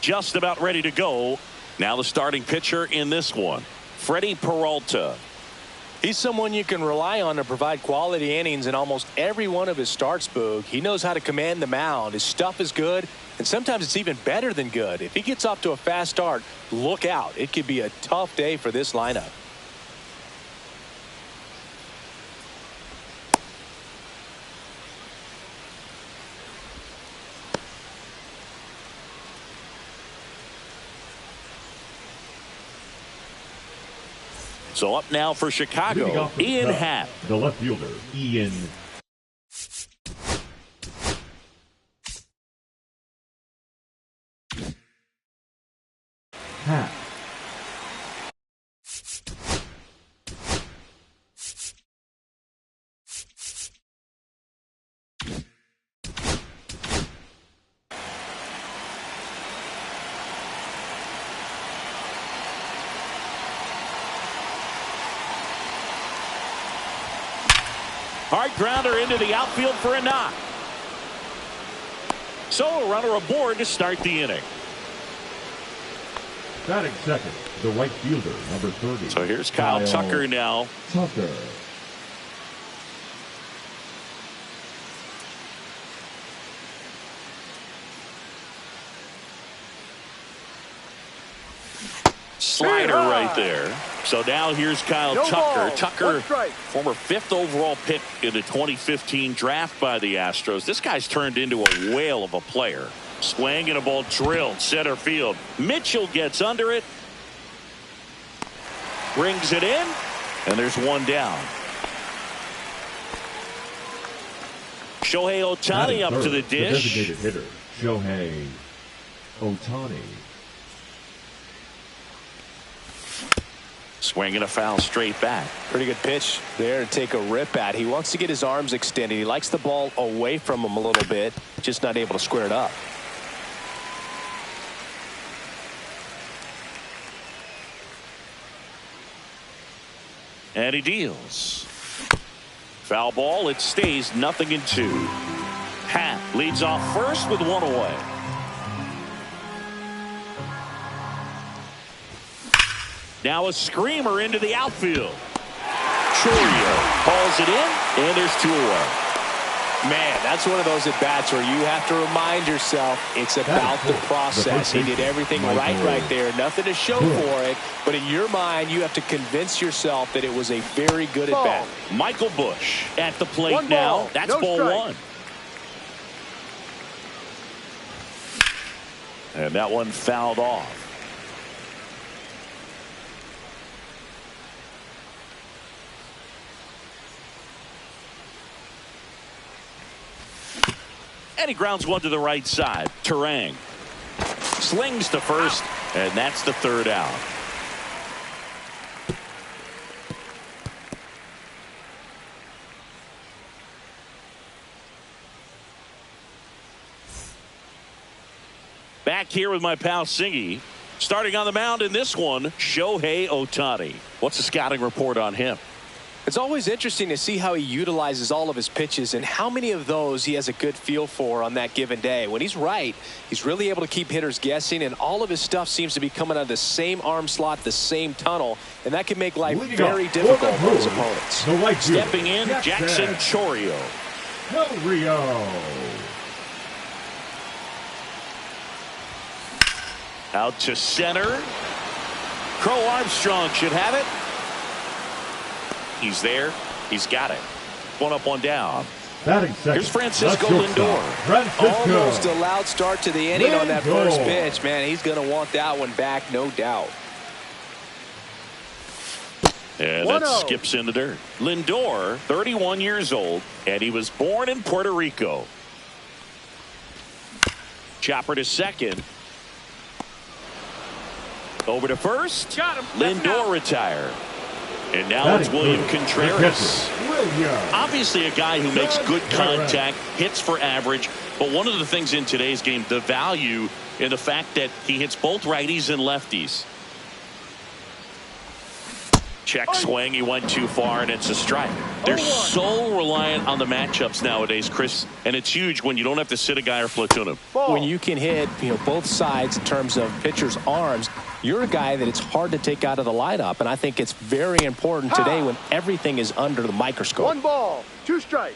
just about ready to go. Now the starting pitcher in this one, Freddie Peralta. He's someone you can rely on to provide quality innings in almost every one of his starts, Boog. He knows how to command the mound. His stuff is good, and sometimes it's even better than good. If he gets off to a fast start, look out. It could be a tough day for this lineup. So up now for Chicago, Ian Happ. The left fielder, Ian Happ. Hard grounder into the outfield for a knock. So a runner aboard to start the inning. Batting second, the right fielder, number 30. So here's Kyle Tucker now. Tucker. Slider right there. So now here's Kyle Tucker. Tucker, former 5th overall pick in the 2015 draft by the Astros. This guy's turned into a whale of a player. Swing and a ball drilled center field. Mitchell gets under it. Brings it in. And there's one down. Shohei Ohtani up to the dish. The designated hitter, Shohei Ohtani. Swinging a foul straight back. Pretty good pitch there to take a rip at. He wants to get his arms extended. He likes the ball away from him a little bit, just not able to square it up. And he deals. Foul ball. It stays 0-2. Happ leads off first with one away. Now a screamer into the outfield. Chourio hauls it in, and there's 2 away. Man, that's one of those at-bats where you have to remind yourself it's about the process. He did everything right there. Nothing to show for it, but in your mind, you have to convince yourself that it was a very good at-bat. Michael Busch at the plate now. That's ball 1. And that one fouled off. And he grounds one to the right side. Turang slings to first, and that's the 3rd out. Back here with my pal Singy. Starting on the mound in this one, Shohei Ohtani. What's the scouting report on him? It's always interesting to see how he utilizes all of his pitches and how many of those he has a good feel for on that given day. When he's right, he's really able to keep hitters guessing, and all of his stuff seems to be coming out of the same arm slot, the same tunnel, and that can make life very difficult for his opponents. Stepping in, Jackson Chourio. Out to center. Crow Armstrong should have it. He's there. He's got it. One up, one down. Here's Francisco Lindor. Almost a loud start to the inning on that first pitch. Man, he's going to want that one back, no doubt. And that skips in the dirt. Lindor, 31 years old, and he was born in Puerto Rico. Chopper to second. Over to first. Lindor retired. And now it's William Contreras. Obviously a guy who makes good contact, hits for average. But one of the things in today's game, the value in the fact that he hits both righties and lefties. Check swing. He went too far, and it's a strike. They're so reliant on the matchups nowadays, Chris, and it's huge when you don't have to sit a guy or platoon him. When you can hit, both sides in terms of pitchers' arms, you're a guy that it's hard to take out of the lineup, and I think it's very important today when everything is under the microscope. 1 ball, 2 strikes.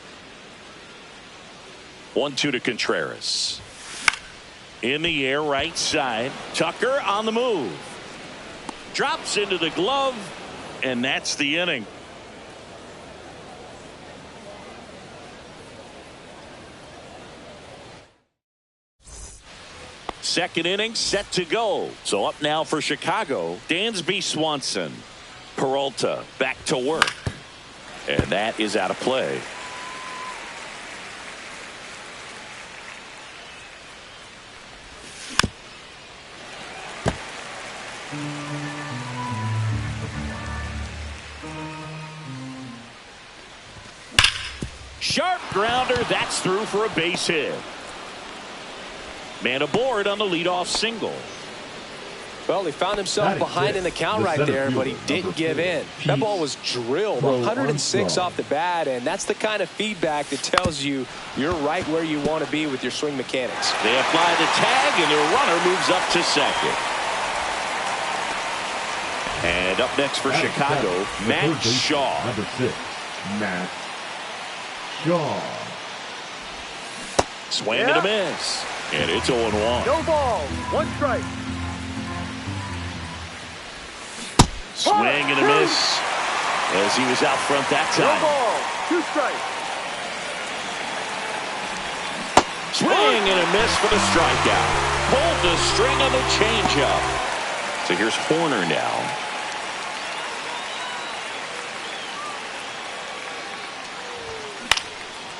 1-2 to Contreras. In the air, right side. Tucker on the move. Drops into the glove, and that's the inning. Second inning set to go. So up now for Chicago, Dansby Swanson. Peralta back to work. And that is out of play. Sharp grounder. That's through for a base hit. Man aboard on the leadoff single. Well, he found himself behind in the count right there, but he didn't give in. That ball was drilled 106 off the bat, and that's the kind of feedback that tells you you're right where you want to be with your swing mechanics. They apply the tag, and their runner moves up to second. And up next for Chicago, Matt Shaw. Number 6, Matt Shaw. Swing and a miss. And it's 0-1. No balls, 1 strike. Swing and a miss as he was out front that No time. ball, 2 strikes. Swing and a miss for the strikeout. Pulled the string on the changeup. So here's Horner now.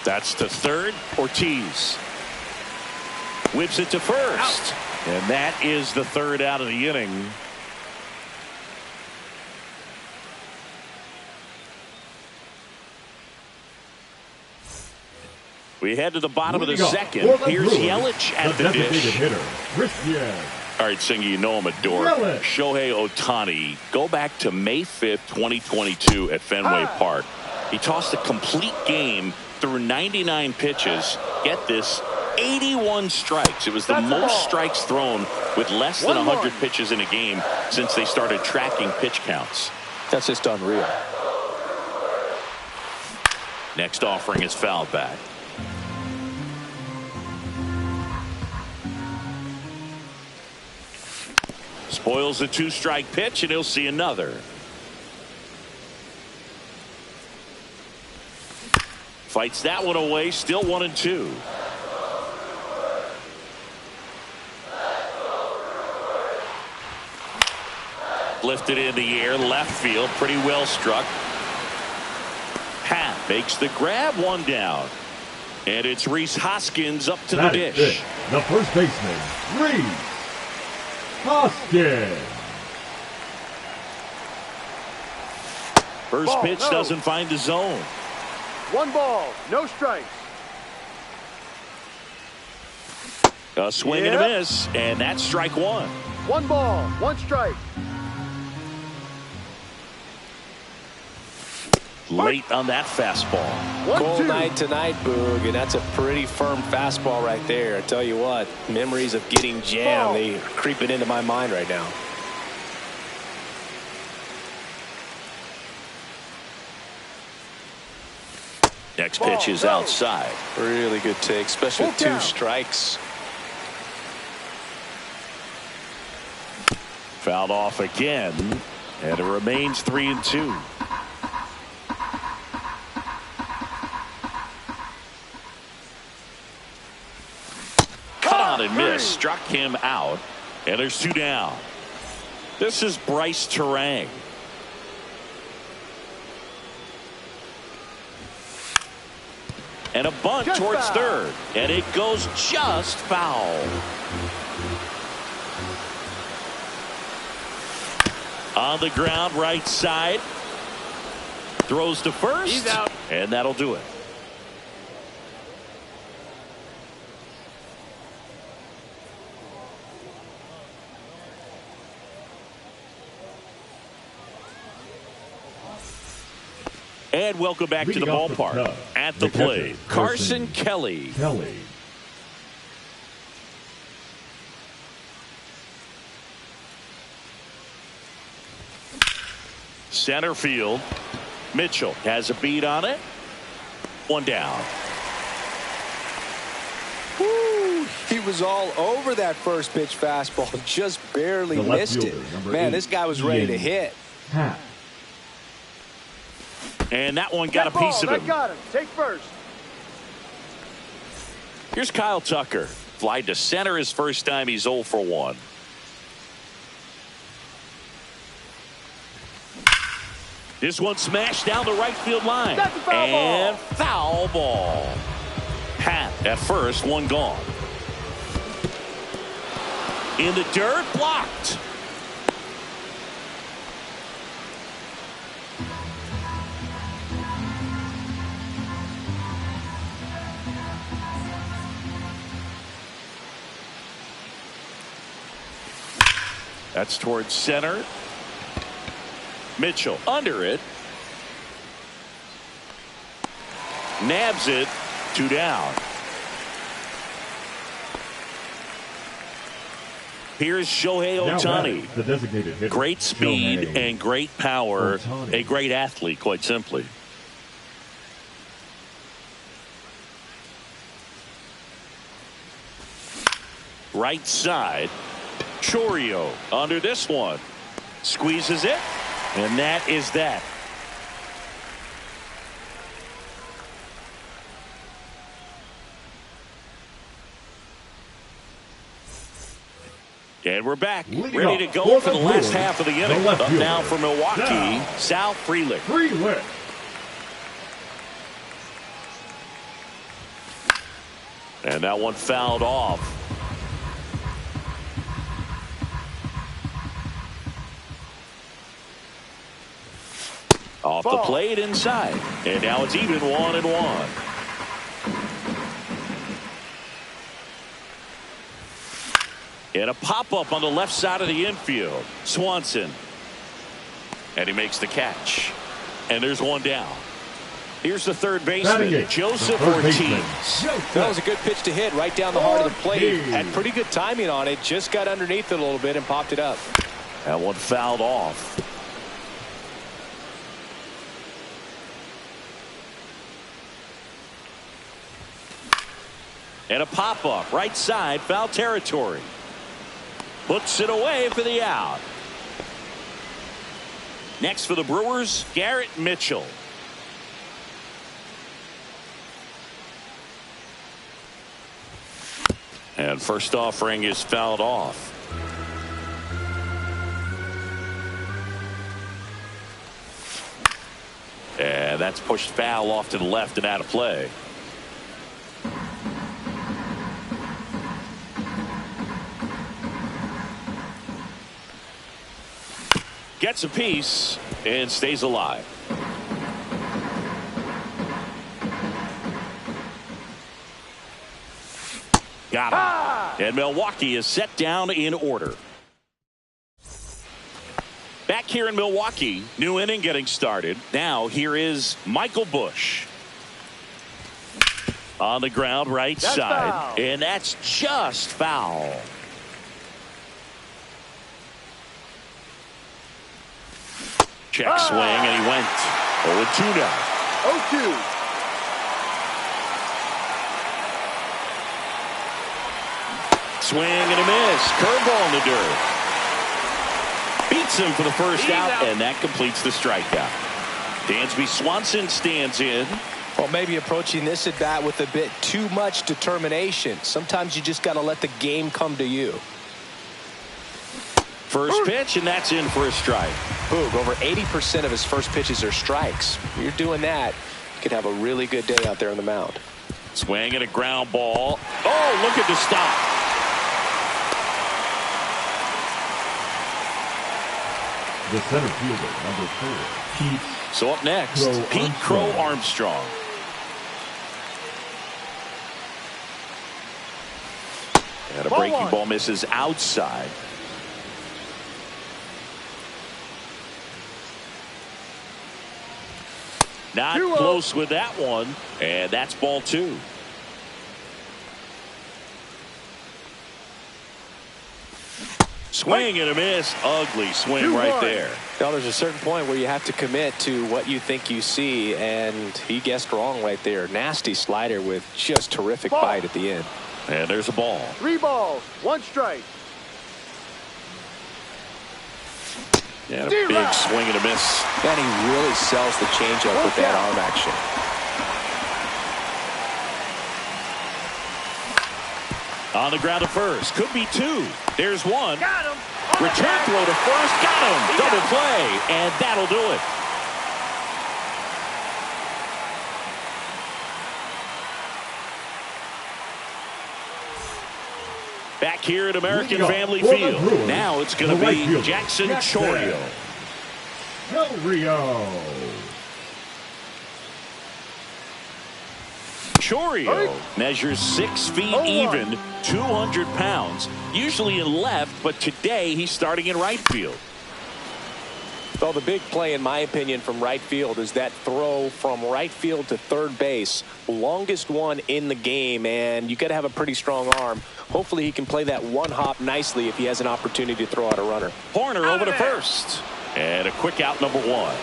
That's to third. Ortiz whips it to first. And that is the third out of the inning. We head to the bottom of the second. Here's Yelich at the dish. All right, Singy, you know I'm a dork. Shohei Ohtani. Go back to May 5th, 2022 at Fenway Park. He tossed a complete game through 99 pitches. Get this, 81 strikes. It was the most strikes thrown with less than 100 pitches in a game since they started tracking pitch counts. That's just unreal. Next offering is fouled back. Spoils the 2-strike pitch, and he'll see another. Fights that one away, still 1-2. Lifted in the air, left field, pretty well struck. Pat makes the grab, 1 down. And it's Rhys Hoskins up to the dish. The first baseman, Rhys Hoskins. First pitch doesn't find the zone. 1 ball, no strikes. A swing and a miss, and that's strike 1. 1 ball, 1 strike. Late on that fastball. Cold night tonight, Boog, and that's a pretty firm fastball right there. I tell you what, memories of getting jammed, they are creeping into my mind right now. Next pitch is outside. Really good take, especially with 2 strikes. Fouled off again, and it remains 3-2. Cut on and miss, struck him out, and there's 2 down. This is Bryce Terang. And a bunt towards third, and it goes just foul. On the ground, right side. Throws to first. He's out. And that'll do it. And welcome back to the ballpark. At the plate, Carson Kelly. Center field. Mitchell has a beat on it. One down. Woo, he was all over that first pitch fastball. Just barely missed it. Man, this guy was ready to hit. And that one got a piece of him. Got him. Take first. Here's Kyle Tucker. Flied to center his first time. He's 0 for 1. This one smashed down the right field line. And foul ball. Hat at first, one gone. In the dirt, blocked. That's towards center. Mitchell under it. Nabs it. 2 down. Here's Shohei Ohtani. The designated hitter. Great speed Shohei and great power. Ohtani. A great athlete, quite simply. Right side. Chourio under this one. Squeezes it. And that is that. And we're back. Ready to go for the last half of the inning. Up now for Milwaukee, Sal Frelick. And that one fouled off. Off the plate inside. And now it's even 1-1. And a pop-up on the left side of the infield. Swanson. And he makes the catch. And there's one down. Here's the third baseman, Joseph Ortiz. That was a good pitch to hit right down the heart of the plate. Had pretty good timing on it. Just got underneath it a little bit and popped it up. That one fouled off. And a pop-up, right side, foul territory. Puts it away for the out. Next for the Brewers, Garrett Mitchell. And first offering is fouled off. And that's pushed foul off to the left and out of play. Gets a piece and stays alive. Got him. And Milwaukee is set down in order. Back here in Milwaukee, new inning getting started. Now here is Michael Busch. On the ground, right side. Foul. And that's just foul. Check swing, and he went 0-2 now. 0-2. Swing and a miss. Curveball in the dirt. Beats him for the first out, and that completes the strikeout. Dansby Swanson stands in. Well, maybe approaching this at bat with a bit too much determination. Sometimes you just got to let the game come to you. First pitch, and that's in for a strike. Boog, over 80% of his first pitches are strikes. If you're doing that, you could have a really good day out there on the mound. Swing and a ground ball. Oh, look at the stop. The center fielder, number 4, Pete. So up next, Pete Crow Armstrong. And a breaking ball misses outside. Not close with that one, and that's ball 2. Swing and a miss. Ugly swing right there. Well, there's a certain point where you have to commit to what you think you see, and he guessed wrong right there. Nasty slider with just terrific bite at the end. And there's a ball. 3 balls, 1 strike. And a big swing and a miss. And he really sells the changeup with that arm action. On the ground to first. Could be 2. There's 1. Got him. Return throw to first. Got him. Double play. And that'll do it. Back here at American Family Field. Now it's going to be Jackson Chourio. Del Rio. Chourio measures 6 feet even, 200 pounds, usually in left, but today he's starting in right field. Well, the big play, in my opinion, from right field is that throw from right field to third base. Longest one in the game, and you got to have a pretty strong arm. Hopefully he can play that one hop nicely if he has an opportunity to throw out a runner. Horner over to first. And a quick out, number 1.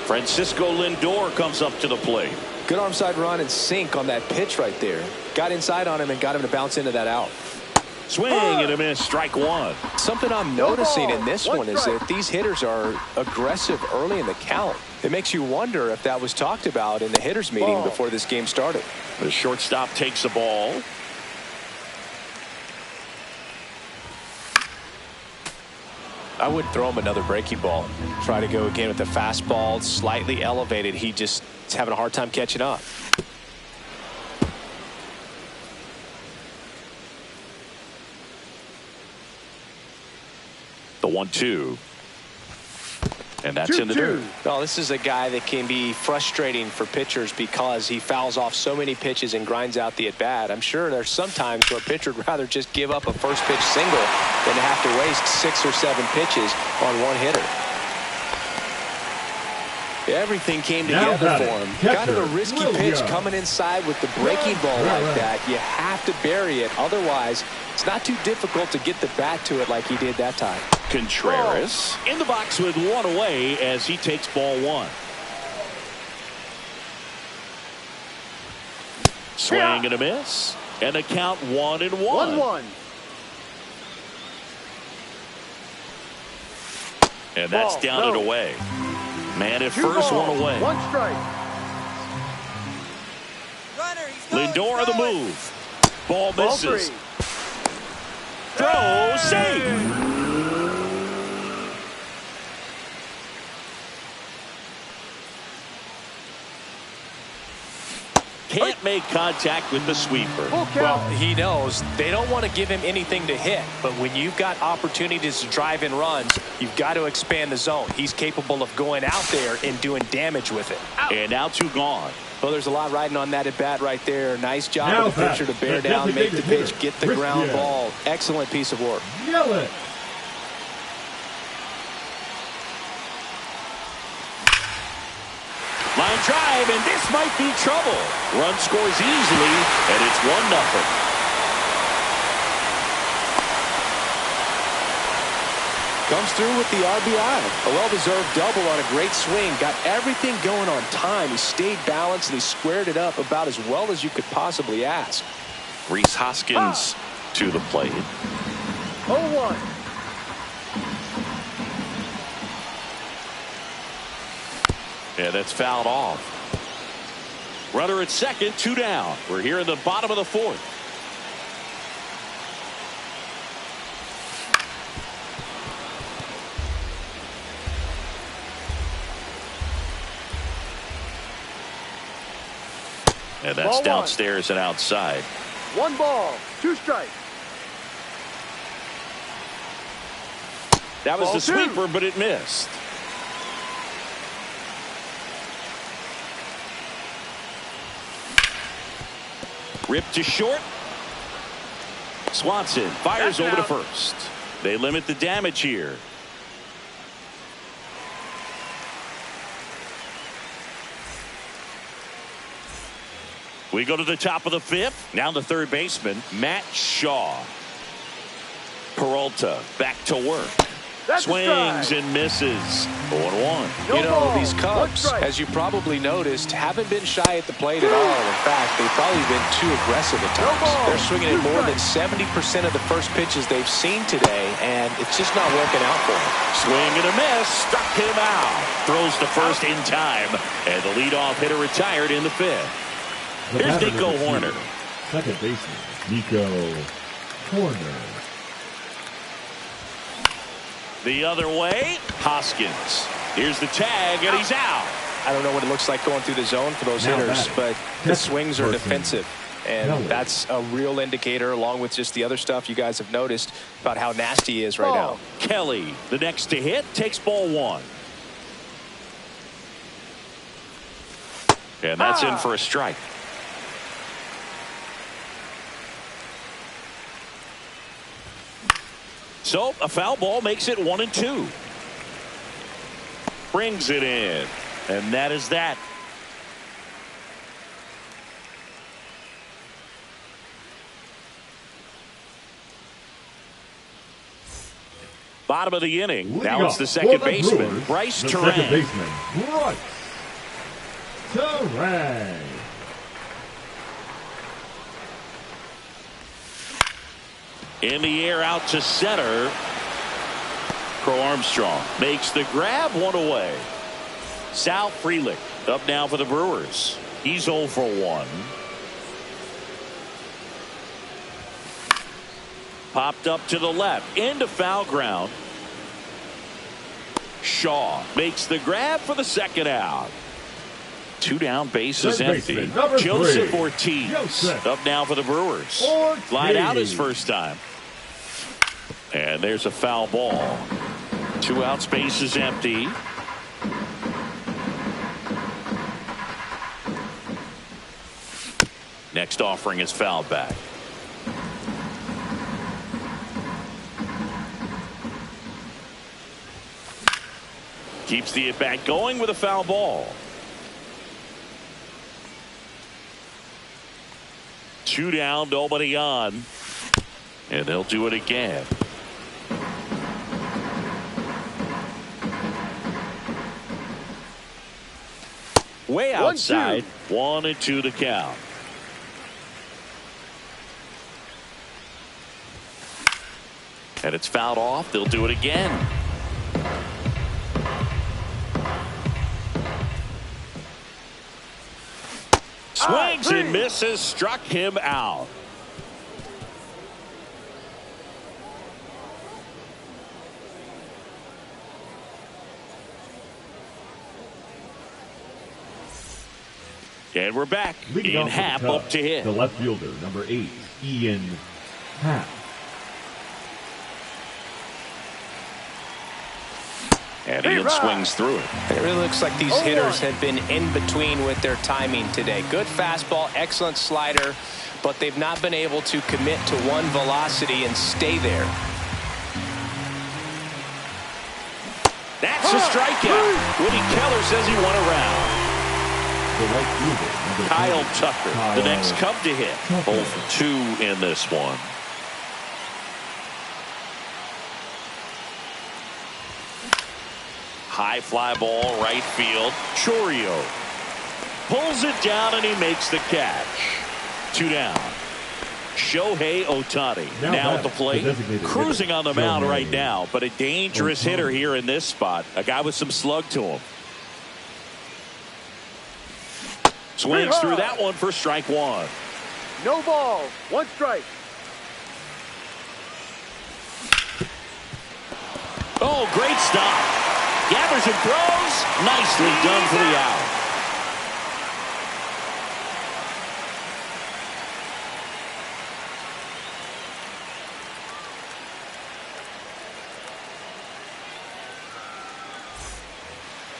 Francisco Lindor comes up to the plate. Good arm side run and sink on that pitch right there. Got inside on him and got him to bounce into that out. Swing and a miss, strike 1. Something I'm noticing in this one is that these hitters are aggressive early in the count. It makes you wonder if that was talked about in the hitters meeting before this game started. The shortstop takes the ball. I wouldn't throw him another breaking ball. Try to go again with the fastball, slightly elevated. He just is having a hard time catching up. The 1-2. And that's in the dirt. Well, this is a guy that can be frustrating for pitchers because he fouls off so many pitches and grinds out the at-bat. I'm sure there's some times where a pitcher would rather just give up a first pitch single than to have to waste 6 or 7 pitches on one hitter. Everything came together for him. Kind of a risky pitch coming inside with the breaking ball like that. You have to bury it. Otherwise, it's not too difficult to get the bat to it like he did that time. Contreras in the box with 1 away as he takes ball 1. Swing and a miss. And a count 1-1. 1-1. And that's down and away. Man at first, 1 away. 1 strike. Lindor on the move. Ball misses. 3. Throw, safe. Can't make contact with the sweeper. Well, he knows they don't want to give him anything to hit, but when you've got opportunities to drive in runs, you've got to expand the zone. He's capable of going out there and doing damage with it. And now 2 gone. Well, there's a lot riding on that at bat right there. Nice job of the pitcher to bear down, make the pitch, get the ground ball. Excellent piece of work. Line drive, and this might be trouble. Run scores easily, and it's 1-0. Comes through with the RBI. A well-deserved double on a great swing. Got everything going on time. He stayed balanced, and he squared it up about as well as you could possibly ask. Rhys Hoskins to the plate. 0-1. Yeah, that's fouled off. Runner at second, 2 down. We're here in the bottom of the 4th. And that's downstairs and outside. 1 ball, 2 strikes. That was the sweeper, but it missed. Ripped to short. Swanson fires over to first. They limit the damage here. We go to the top of the fifth. Now the third baseman, Matt Shaw. Peralta back to work. Swings and misses. 0-1. You know, these Cubs, as you probably noticed, haven't been shy at the plate at all. In fact, they've probably been too aggressive at times. They're swinging at more than 70% of the first pitches they've seen today, and it's just not working out for them. Swing and a miss. Struck him out. Throws to first in time, and the leadoff hitter retired in the fifth. Here's Nico Horner. Second baseman, Nico Horner. The other way, Hoskins. Here's the tag, and he's out. I don't know what it looks like going through the zone for those hitters, but the swings are defensive. And that's a real indicator, along with just the other stuff you guys have noticed about how nasty he is right now. Kelly, the next to hit, takes ball one. And that's in for a strike. So a foul ball makes it 1-2. Brings it in. And that is that. Bottom of the inning. Now it's the second baseman, Bryce Terang. Second baseman, Bryce Terang. In the air out to center. Crow Armstrong makes the grab, one away. Sal Frelick up now for the Brewers. He's 0 for 1. Popped up to the left into foul ground. Shaw makes the grab for the second out. 2 down, bases empty. Joseph Ortiz up now for the Brewers. Flied out his first time. And there's a foul ball. 2 outs, bases empty. Next offering is fouled back. Keeps the at-bat going with a foul ball. 2 down, nobody on. And they'll do it again. Way outside. 1-2 the count. And it's fouled off. They'll do it again. Swings and misses. Struck him out. And we're back. Ian Happ up to hit. The left fielder, number 8, Ian Happ. And Ian swings through it. It really looks like these hitters have been in between with their timing today. Good fastball, excellent slider, but they've not been able to commit to one velocity and stay there. That's a strikeout. Woody Keller says he won a round. The right fielder, Kyle Tucker, the next Cub to hit. 0 for 2 in this one. High fly ball, right field. Chorio pulls it down and he makes the catch. 2 down. Shohei Ohtani now at the plate, cruising on the mound right now, but a dangerous hitter here in this spot. A guy with some slug to him. Swings through that one for strike 1. No ball, 1 strike. Oh, great stop. Gathers and throws. Nicely done for the out.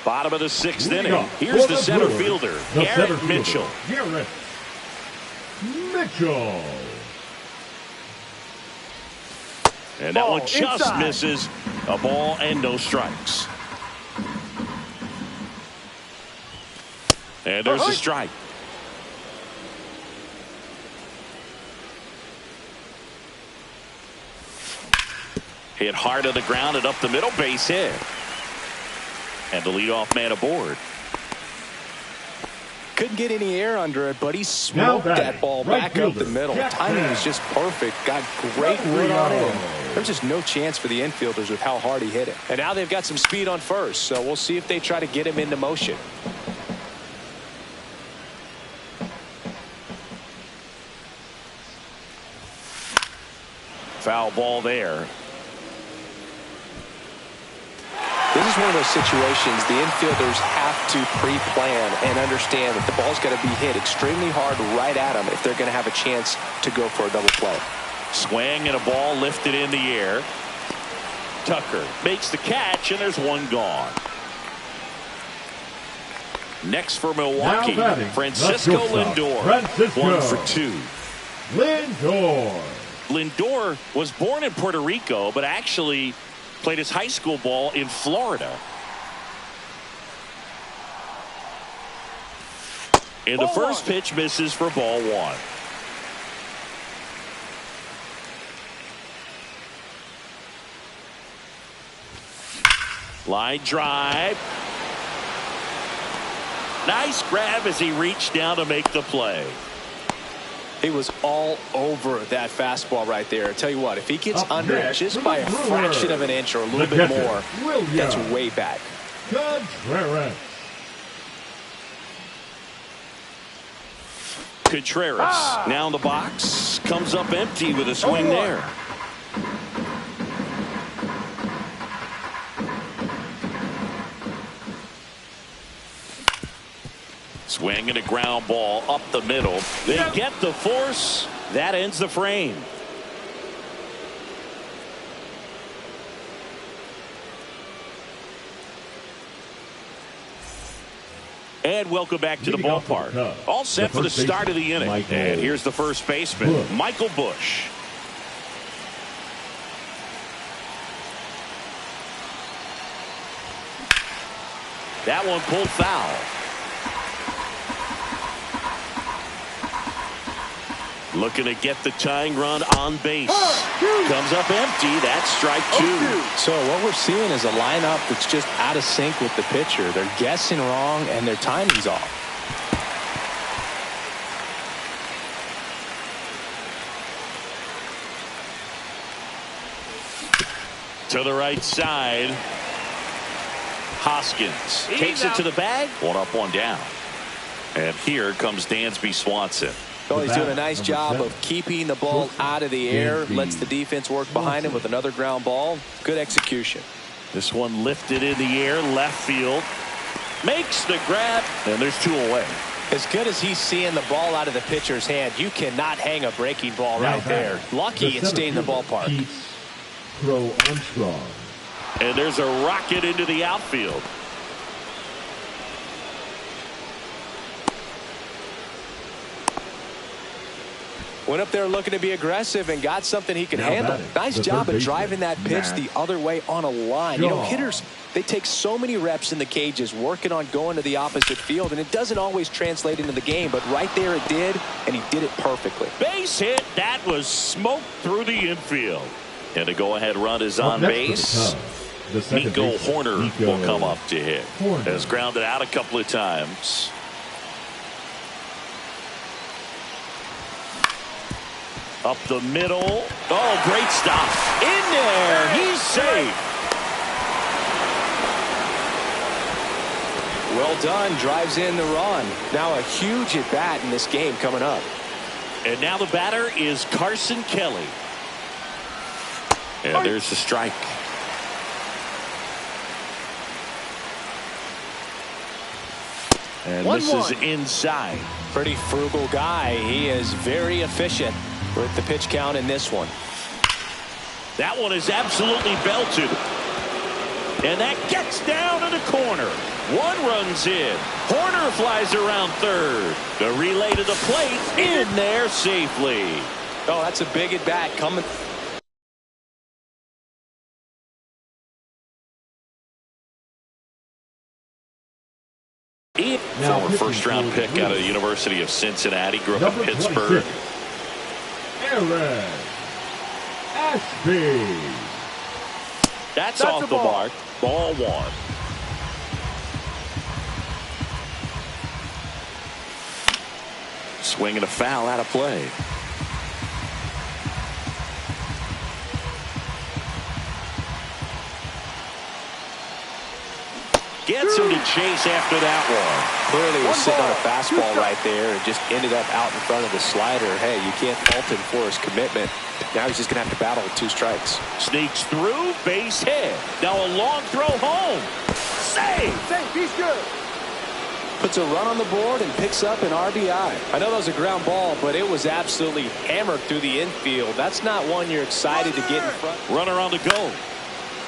Bottom of the 6th inning. Here's the center fielder, Garrett Mitchell. Garrett Mitchell. And that one just misses. A ball and no strikes. And there's a strike. Hit hard to the ground and up the middle, base hit. And the leadoff man aboard. Couldn't get any air under it, but he smoked that ball back up the middle. Timing was just perfect. Got great wood on it. And there's just no chance for the infielders with how hard he hit it. And now they've got some speed on first, so we'll see if they try to get him into motion. Foul ball there. This is one of those situations the infielders have to pre-plan and understand that the ball's got to be hit extremely hard right at them if they're going to have a chance to go for a double play. Swing and a ball lifted in the air. Tucker makes the catch, and there's one gone. Next for Milwaukee, Francisco Lindor. 1 for 2. Lindor was born in Puerto Rico, but actually played his high school ball in Florida. And the first pitch misses for ball 1. Line drive. Nice grab as he reached down to make the play. He was all over that fastball right there. I tell you what, if he gets under it just by a fraction of an inch or a little bit more, that's way back. Contreras now in the box, comes up empty with a swing there. Swing and a ground ball up the middle. They get the force. That ends the frame. And welcome back to the ballpark. All set for the start of the inning. And here's the first baseman, Michael Busch. That one pulled foul. Looking to get the tying run on base. Comes up empty. That's strike 2. So what we're seeing is a lineup that's just out of sync with the pitcher. They're guessing wrong and their timing's off. To the right side. Hoskins takes it to the bag. 1 up, 1 down. And here comes Dansby Swanson. Well, he's doing a nice job of keeping the ball out of the air. Lets the defense work behind him with another ground ball. Good execution. This one lifted in the air, left field. Makes the grab, and there's 2 away. As good as he's seeing the ball out of the pitcher's hand, you cannot hang a breaking ball right there. Lucky it stayed in the ballpark. And there's a rocket into the outfield. Went up there looking to be aggressive and got something he can handle. Nice job of driving that pitch the other way on a line. You know, hitters, they take so many reps in the cages working on going to the opposite field, and it doesn't always translate into the game, but right there it did, and he did it perfectly. Base hit. That was smoked through the infield. And a go-ahead run is on base. Nico Horner will come up to hit. Has grounded out a couple of times. Up the middle. Oh, great stop. In there. He's safe. Well done. Drives in the run. Now a huge at bat in this game coming up. And now the batter is Carson Kelly. And there's the strike. And this is inside. Pretty frugal guy. He is very efficient with the pitch count in this one. That one is absolutely belted. And that gets down to the corner. 1 runs in. Horner flies around third. The relay to the plate in there safely. Oh, that's a big at bat coming. Former first-round pick out of the University of Cincinnati. Grew up in That's off the mark. Ball one. Swing and a foul out of play. Gets him to chase after that one. Clearly he was sitting on a fastball right there and just ended up out in front of the slider. Hey, you can't fault him for his commitment. Now he's just going to have to battle with 2 strikes. Sneaks through, base hit. Now a long throw home. Save! He's good. Puts a run on the board and picks up an RBI. I know that was a ground ball, but it was absolutely hammered through the infield. That's not one you're excited to get in front. Runner on the go.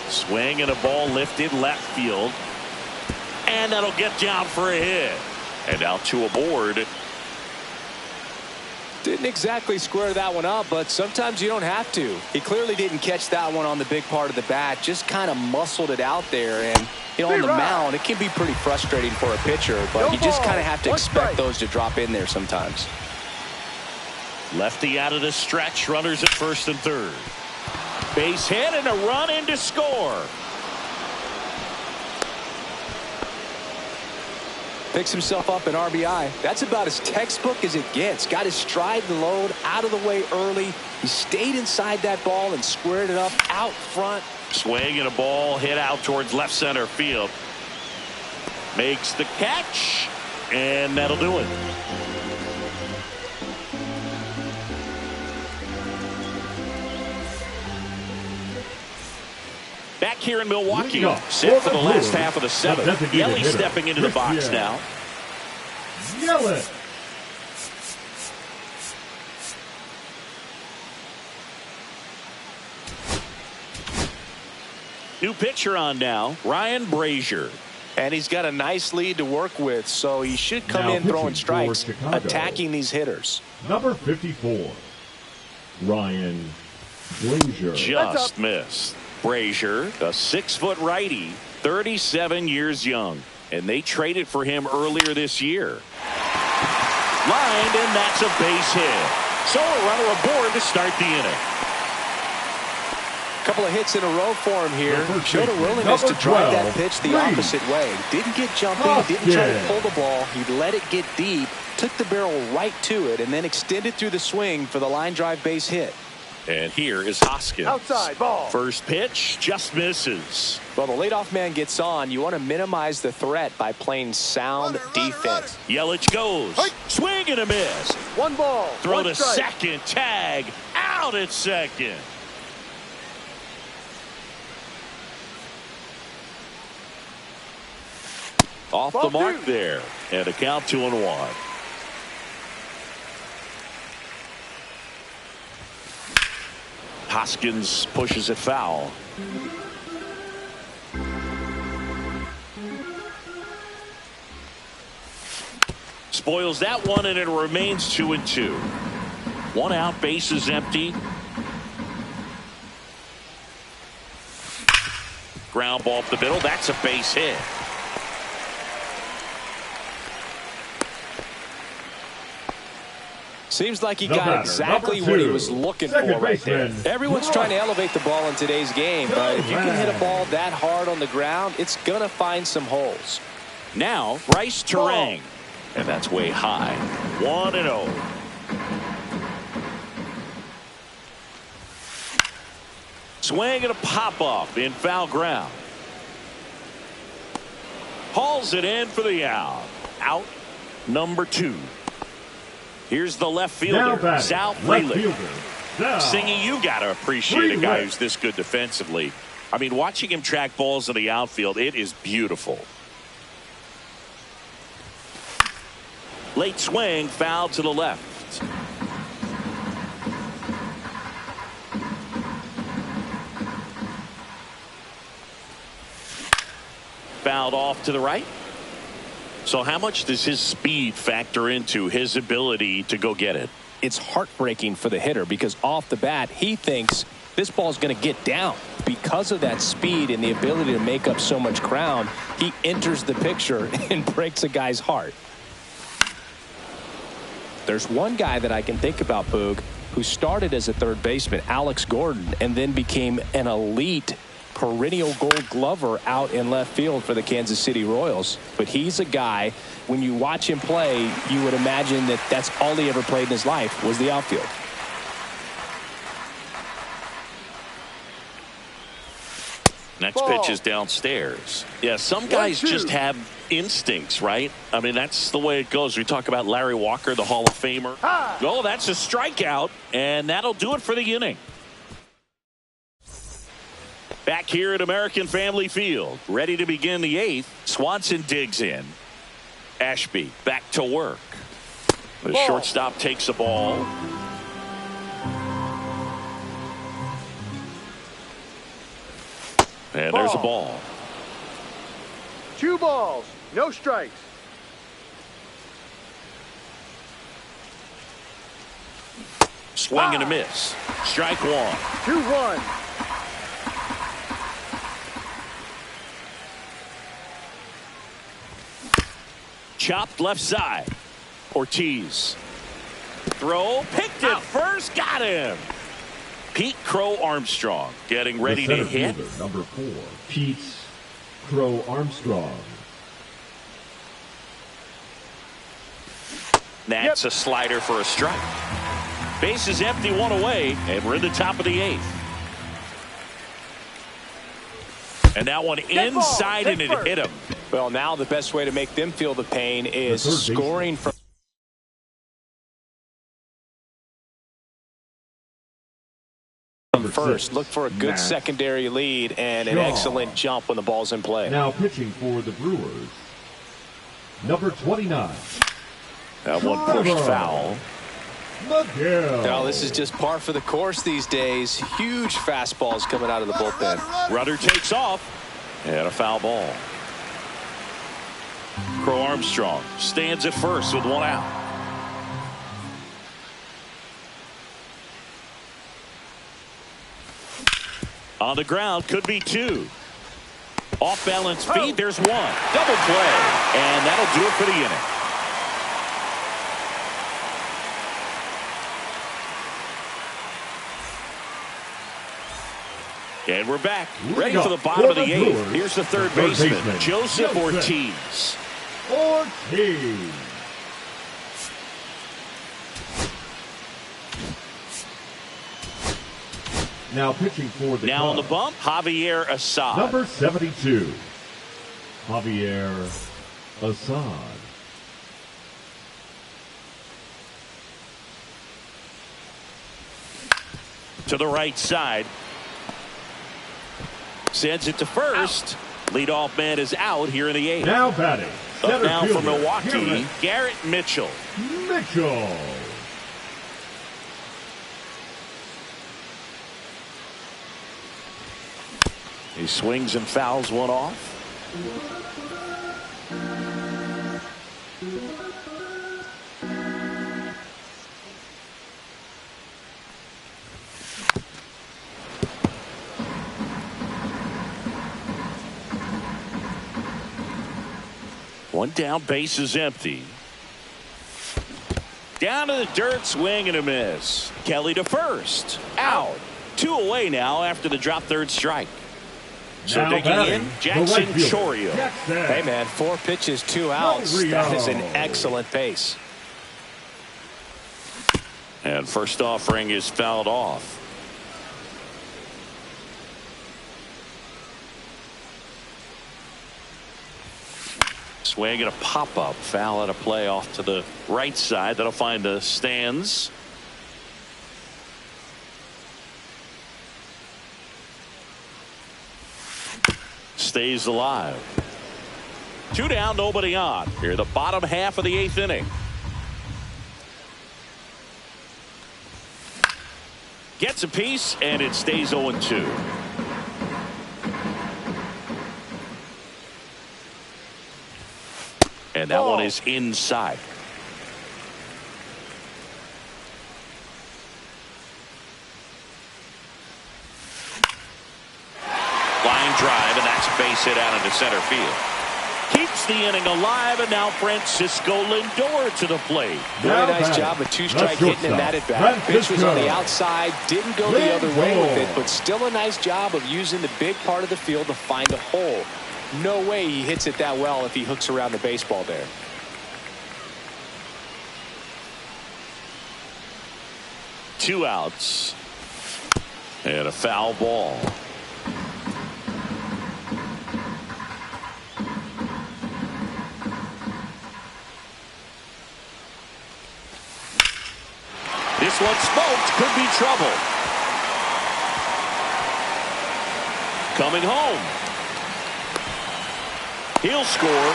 Swing and a ball lifted left field. And that'll get down for a hit. And now 2 aboard. Didn't exactly square that one up, but sometimes you don't have to. He clearly didn't catch that one on the big part of the bat. Just kind of muscled it out there. And, you know, on the mound, it can be pretty frustrating for a pitcher, but you just kind of have to expect those to drop in there sometimes. Lefty out of the stretch. Runners at first and third. Base hit and a run in to score. Picks himself up an RBI. That's about as textbook as it gets. Got his stride and load out of the way early. He stayed inside that ball and squared it up out front. Swing and a ball hit out towards left center field. Makes the catch. And that'll do it. Back here in Milwaukee, set for the last half of the 7th. Yelich stepping into the box now. Yelich. New pitcher on now, Ryan Brazier. And he's got a nice lead to work with, so he should come in throwing strikes, attacking these hitters. Number 54, Ryan Brazier. Just missed. Brazier, a 6-foot righty, 37 years young, and they traded for him earlier this year. Lined, and that's a base hit. So a runner aboard to start the inning. Couple of hits in a row for him here. Showed a willingness to drive that pitch the opposite way. Didn't get jumpy, didn't try to pull the ball. He let it get deep, took the barrel right to it, and then extended through the swing for the line drive base hit. And here is Hoskins. Outside ball. First pitch just misses. Well, the leadoff man gets on. You want to minimize the threat by playing sound defense. Yelich goes. Swing and a miss. 1 ball. Throw to second. Tag. Out at second. Off the mark there. And a count 2-1. Hoskins pushes it foul. Spoils that one, and it remains 2-2. 1 out, base is empty. Ground ball up the middle. That's a base hit. Seems like he got exactly what he was looking for right there. Everyone's trying to elevate the ball in today's game, but if you can hit a ball that hard on the ground, it's going to find some holes. Now, Bryce Terang. And that's way high. 1-0. Swing and a pop-up in foul ground. Hauls it in for the out. Out number 2. Here's the left fielder, Sal Frelick. Singing, you got to appreciate a guy who's this good defensively. I mean, watching him track balls in the outfield, it is beautiful. Late swing, foul to the left. Fouled off to the right. So how much does his speed factor into his ability to go get it? It's heartbreaking for the hitter because off the bat, he thinks this ball is going to get down. Because of that speed and the ability to make up so much ground, he enters the picture and breaks a guy's heart. There's one guy that I can think about, Boog, who started as a third baseman, Alex Gordon, and then became an elite perennial Gold Glover out in left field for the Kansas City Royals. But he's a guy, when you watch him play, you would imagine that that's all he ever played in his life was the outfield. Next pitch is downstairs. Yeah, some guys just have instincts, right? I mean, that's the way it goes. We talk about Larry Walker, the Hall of Famer. Oh, that's a strikeout, and that'll do it for the inning. Back here at American Family Field, ready to begin the eighth. Swanson digs in. Ashby back to work. The shortstop takes a ball. And there's a ball. 2 balls, no strikes. Swing and a miss. Strike one. 2-1. Chopped left side. Ortiz. Throw. Picked it first. Got him. Pete Crow Armstrong getting ready to hit. Number 4, Pete Crow Armstrong. That's a slider for a strike. Base is empty, 1 away, and we're in the top of the 8th. And that one inside, and it hit him. Well, now the best way to make them feel the pain is scoring from first. Look for a good secondary lead and an excellent jump when the ball's in play. Now pitching for the Brewers, number 29. That one pushed foul. Now this is just par for the course these days. Huge fastballs coming out of the bullpen. Rudder takes off, and a foul ball. Crow Armstrong stands at first with 1 out. On the ground, could be 2. Off balance feet, there's 1. Double play, and that'll do it for the inning. And we're back, ready for the bottom of the 8th. Here's the third baseman, Joseph Ortiz. Now pitching for the Now on the bump, Javier Assad. Number 72, Javier Assad. To the right side. Sends it to first. Leadoff man is out here in the 8th. Now batting. Up now for Milwaukee, Garrett Mitchell. He swings and fouls one off. One down, base is empty. Down to the dirt, swing and a miss. Kelly to first. Out. 2 away now after the drop third strike. So now digging in, Jackson Chorio. Hey, man, 4 pitches, 2 outs. That is an excellent pace. And first offering is fouled off. Swing and a pop-up. Foul at a play off to the right side. That'll find the stands. Stays alive. 2 down, nobody on. Here, the bottom half of the 8th inning. Gets a piece, and it stays 0-2. And that one is inside. Line drive, and that's a base hit out into center field. keeps the inning alive, and now Francisco Lindor to the plate. Very nice job of two-strike hitting in that at-bat. Pitch was on the outside, didn't go the other way with it, but still a nice job of using the big part of the field to find a hole. No way he hits it that well if he hooks around the baseball there. Two outs. And a foul ball. This one smoked. Could be trouble. Coming home. He'll score.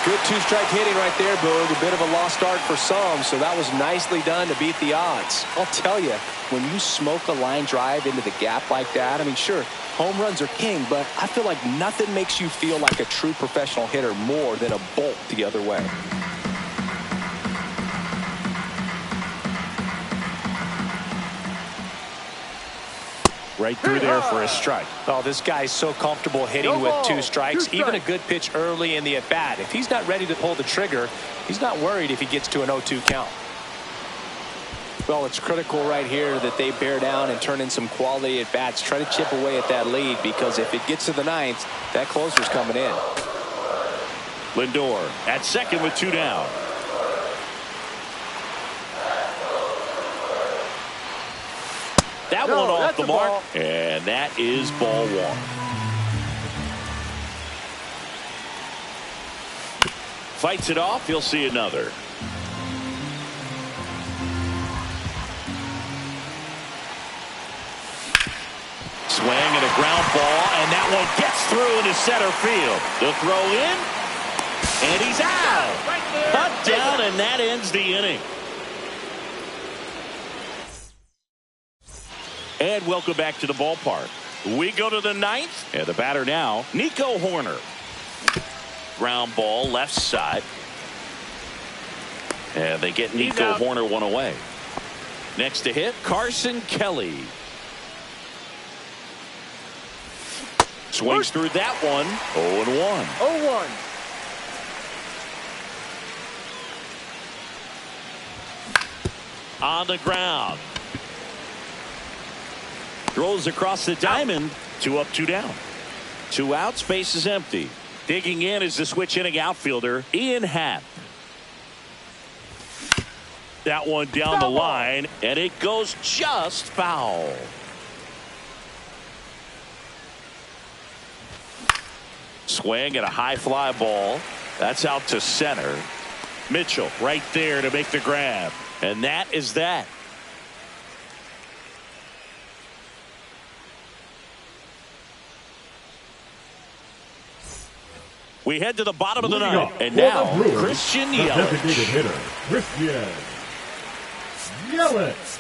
Good two-strike hitting right there, Boog. A bit of a lost art for some, so that was nicely done to beat the odds. I'll tell you, when you smoke a line drive into the gap like that, I mean, sure, home runs are king, but I feel like nothing makes you feel like a true professional hitter more than a bolt the other way. Right through there for a strike. Oh, this guy's so comfortable hitting with two strikes. Even a good pitch early in the at-bat. If he's not ready to pull the trigger, he's not worried if he gets to an 0-2 count. Well, it's critical right here that they bear down and turn in some quality at-bats. Try to chip away at that lead, because if it gets to the ninth, that closer's coming in. Lindor at second with two down. That one off the mark, and that is ball one. Fights it off. He'll see another. Swing and a ground ball, and that one gets through into center field. The throw in, and he's out. Cut down, and that ends the inning. And welcome back to the ballpark. We go to the ninth, and the batter now, Nico Hoerner. Ground ball left side. And they get Nico Hoerner one away. Next to hit, Carson Kelly. Swings through that one. 0-1. 0-1. On the ground. Throws across the diamond. 2 up, 2 down. 2 outs, base is empty. Digging in is the switch inning outfielder, Ian Happ. That one down the line, and it goes just foul. Swing and a high fly ball. That's out to center. Mitchell right there to make the grab. And that is that. We head to the bottom of the ninth, and now Christian Yelich. Designated hitter, Christian Yelich.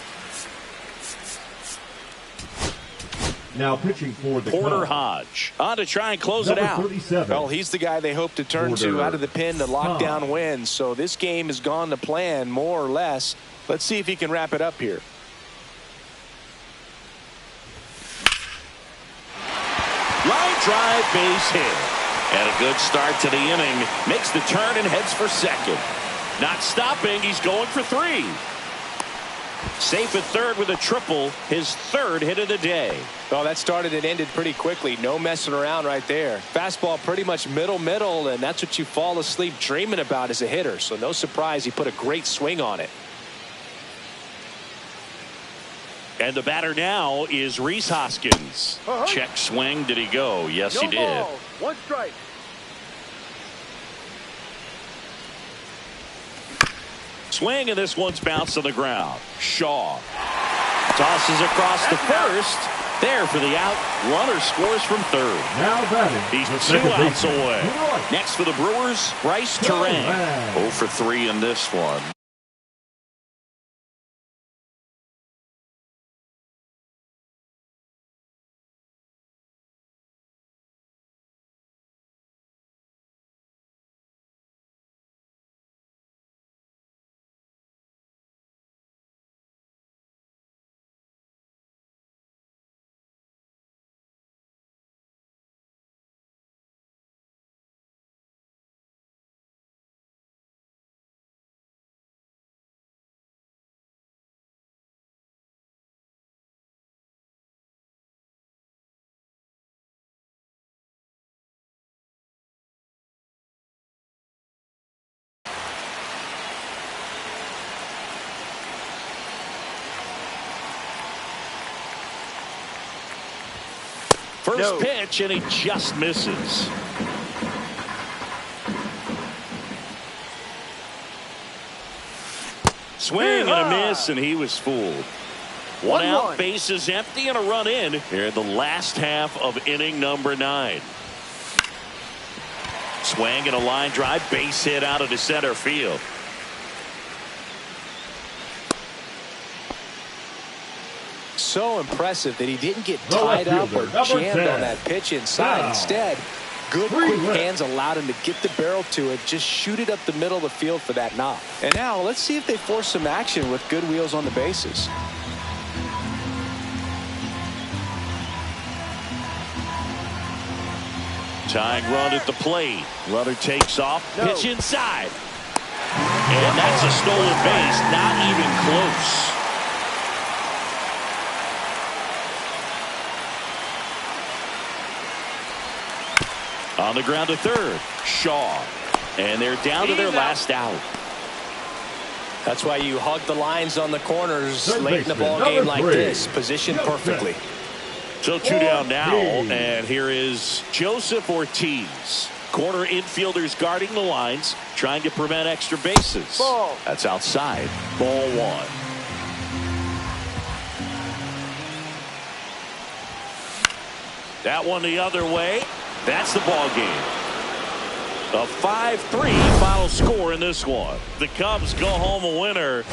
Now pitching for the Porter Cubs, Hodge on to try and close it out. 37. Well, he's the guy they hope to turn to out of the pen to lock down wins. So this game has gone to plan more or less. Let's see if he can wrap it up here. Line drive, base hit. And a good start to the inning. Makes the turn and heads for second. Not stopping. He's going for 3. Safe at third with a triple. His 3rd hit of the day. Oh, that started and ended pretty quickly. No messing around right there. Fastball pretty much middle, and that's what you fall asleep dreaming about as a hitter. So no surprise he put a great swing on it. And the batter now is Rhys Hoskins. Check swing. Did he go? Yes, he did. 1 strike. Swing, and this one's bounced on the ground. Shaw tosses across the first. There for the out. Runner scores from third. Now batting. He's 2 outs away. Next for the Brewers, Bryce Terang. 0 for 3 in this one. First pitch, and he just misses. Swing and a miss, and he was fooled. One out, bases empty, and a run in here in the last half of inning number 9. Swing and a line drive, base hit out of the center field. So impressive that he didn't get tied up or jammed on that pitch inside. Instead, good quick hands allowed him to get the barrel to it, just shoot it up the middle of the field for that knock. And now let's see if they force some action with good wheels on the bases. Tying run at the plate. Runner takes off. Pitch inside. And that's a stolen base. Not even close. On the ground to third. Shaw. And they're down to their last out. That's why you hug the lines on the corners late in the ball game like this. Positioned perfectly. So 2 down now, and here is Joseph Ortiz. Corner infielders guarding the lines, trying to prevent extra bases. Ball. That's outside. Ball 1. That one the other way. That's the ball game. A 5-3 final score in this one. The Cubs go home a winner.